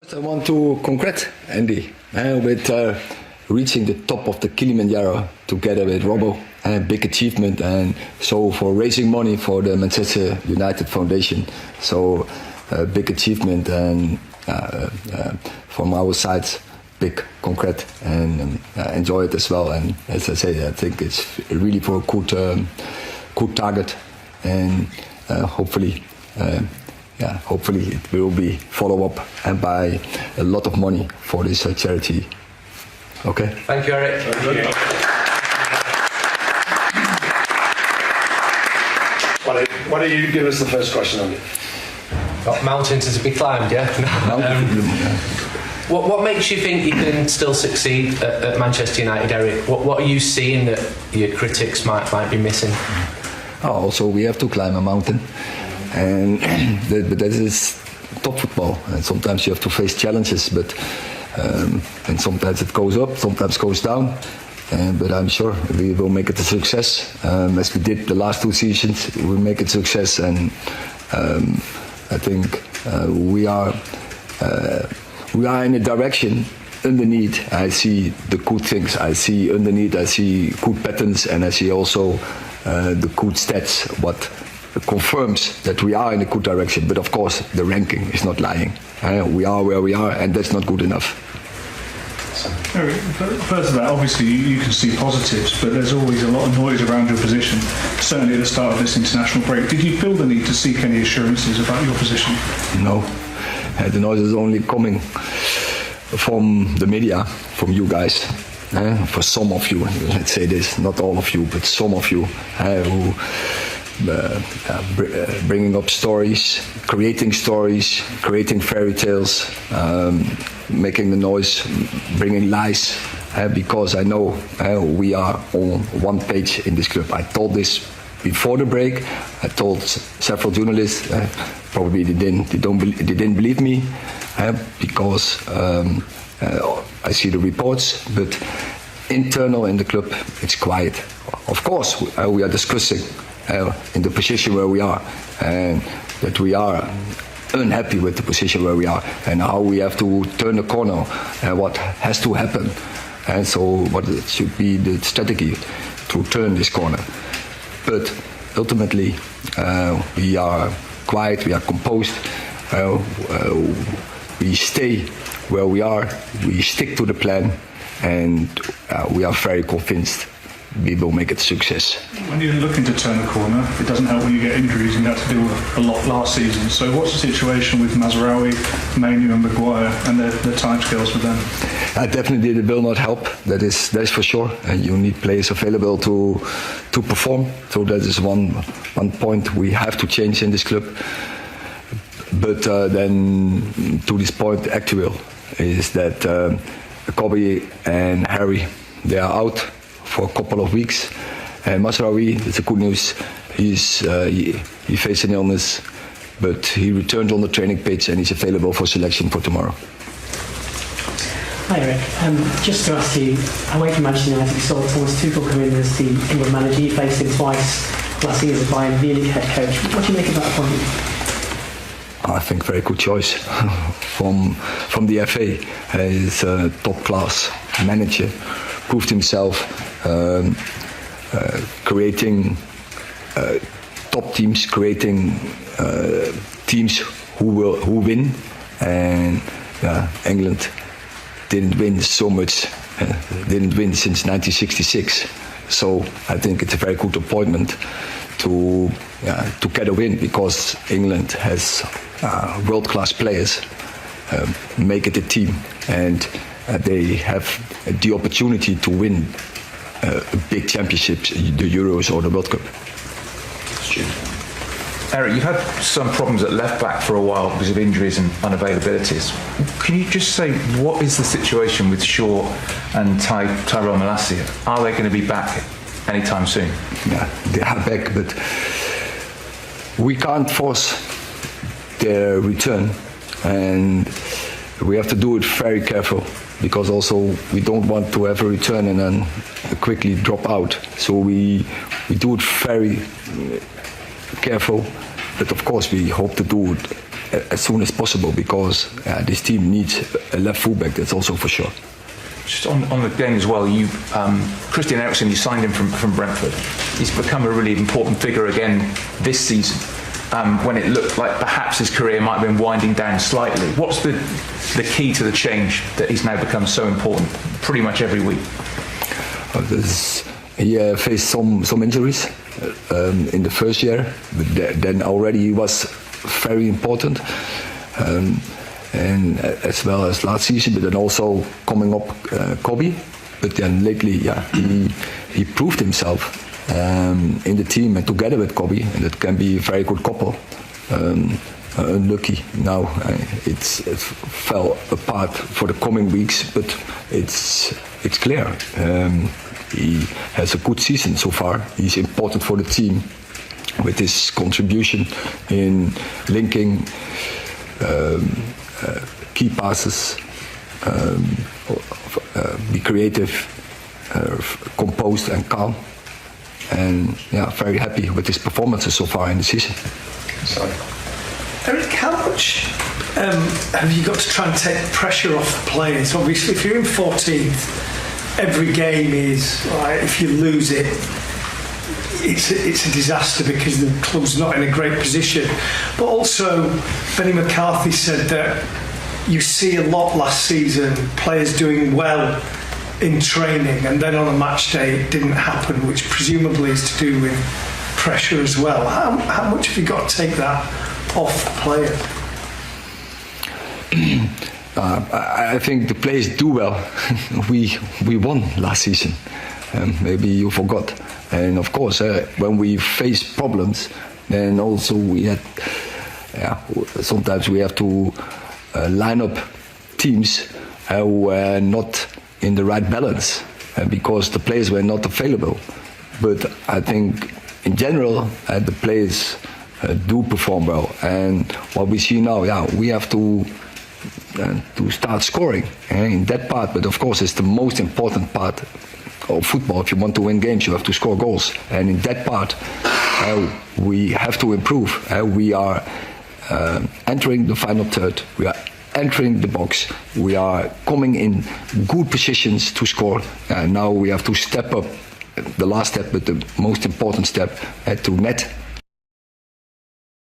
I want to congratulate Andy with reaching the top of the Kilimanjaro together with Robbo. A big achievement, and so for raising money for the Manchester United Foundation. So a big achievement, and from our side, big congrats, and enjoy it as well. And as I say, I think it's really for a good target, and hopefully it will be follow up and buy a lot of money for this charity. Okay. Thank you, Erik. Thank you. Why don't you give us the first question on it? Got mountains to be climbed, yeah? What makes you think you can still succeed at Manchester United, Erik? What are you seeing that your critics might be missing? Also, we have to climb a mountain, and but that is top football, and sometimes you have to face challenges, but and sometimes it goes up, sometimes goes down. But I'm sure we will make it a success, as we did the last 2 seasons. We'll make it a success, and I think we are in a direction. Underneath, I see the good things. I see underneath, I see good patterns, and I see also the good stats. What confirms that we are in a good direction. But of course, the ranking is not lying. We are where we are, and that's not good enough. Erik, first of that, obviously you can see positives, but there's always a lot of noise around your position, certainly at the start of this international break. Did you feel the need to seek any assurances about your position? No, the noise is only coming from the media, from you guys. For some of you, let's say this, not all of you, but some of you who bringing up stories, creating fairy tales, making the noise, bringing lies, because I know we are on one page in this club. I told this before the break. I told several journalists, probably they didn't believe me, because I see the reports, but internal in the club it's quiet. Of course, we are discussing in the position where we are, and that we are unhappy with the position where we are, and how we have to turn the corner, and what has to happen, and so what should be the strategy to turn this corner. But ultimately, we are quiet, we are composed, we stay where we are, we stick to the plan, and we are very convinced we will make it a success. When you're looking to turn the corner, it doesn't help when you get injuries, and you had to deal with a lot last season. So what's the situation with Mazraoui, Manu and Maguire, and the timescales for them? Definitely it will not help, that is for sure. And you need players available to perform. So that is one point we have to change in this club. But then to this point, actual is that Kobe and Harry, they are out for a couple of weeks. And Mazraoui, that's the good news. He faced an illness, but he returned on the training pitch and he's available for selection for tomorrow. Hi Erik, just to ask you, away from Manchester United, you saw Thomas Tuchel come in as the England manager. You faced him twice last season as Bayern Munich head coach. What do you make of that appointment? I think very good choice from the FA. He's a top class manager, proved himself, creating top teams, creating teams who win, and England didn't win so much, didn't win since 1966. So I think it's a very good appointment to get a win, because England has world-class players, make it a team, and they have the opportunity to win big championships, the Euros or the World Cup. Erik, you've had some problems at left back for a while because of injuries and unavailabilities. Can you just say, what is the situation with Shaw and Tyrell Malacia? Are they going to be back anytime soon? Yeah, they are back, but we can't force their return, and we have to do it very careful, because also we don't want to have a return and then quickly drop out. So we do it very careful, but of course we hope to do it as soon as possible, because this team needs a left fullback. That's also for sure. Just on the game as well, Christian Eriksen, you signed him from Brentford. He's become a really important figure again this season, when it looked like perhaps his career might have been winding down slightly. What's the key to the change that he's now become so important pretty much every week? He faced some injuries in the first year, but then already he was very important. And as well as last season, but then also coming up Kobe. But then lately, he proved himself in the team and together with Kobe, and it can be a very good couple. Unlucky now, it fell apart for the coming weeks, but it's clear. He has a good season so far. He's important for the team with his contribution in linking key passes, be creative, composed and calm, and very happy with his performances so far in the season. Sorry. Erik, how much have you got to try and take pressure off the players? Obviously, if you're in 14th, every game is, right, if you lose it, it's a disaster because the club's not in a great position. But also, Benny McCarthy said that you see a lot last season, players doing well in training, and then on a match day it didn't happen, which presumably is to do with pressure as well. How much have you got to take that off the player? I think the players do well. we won last season. Maybe you forgot. And of course, when we face problems, then also we had. Sometimes we have to line up teams who were not in the right balance because the players were not available. But I think in general, the players do perform well. And what we see now, we have to start scoring in that part. But of course, it's the most important part of football. If you want to win games, you have to score goals. And in that part, we have to improve. We are entering the final third. We are entering the box. We are coming in good positions to score. And now we have to step up the last step, but the most important step to net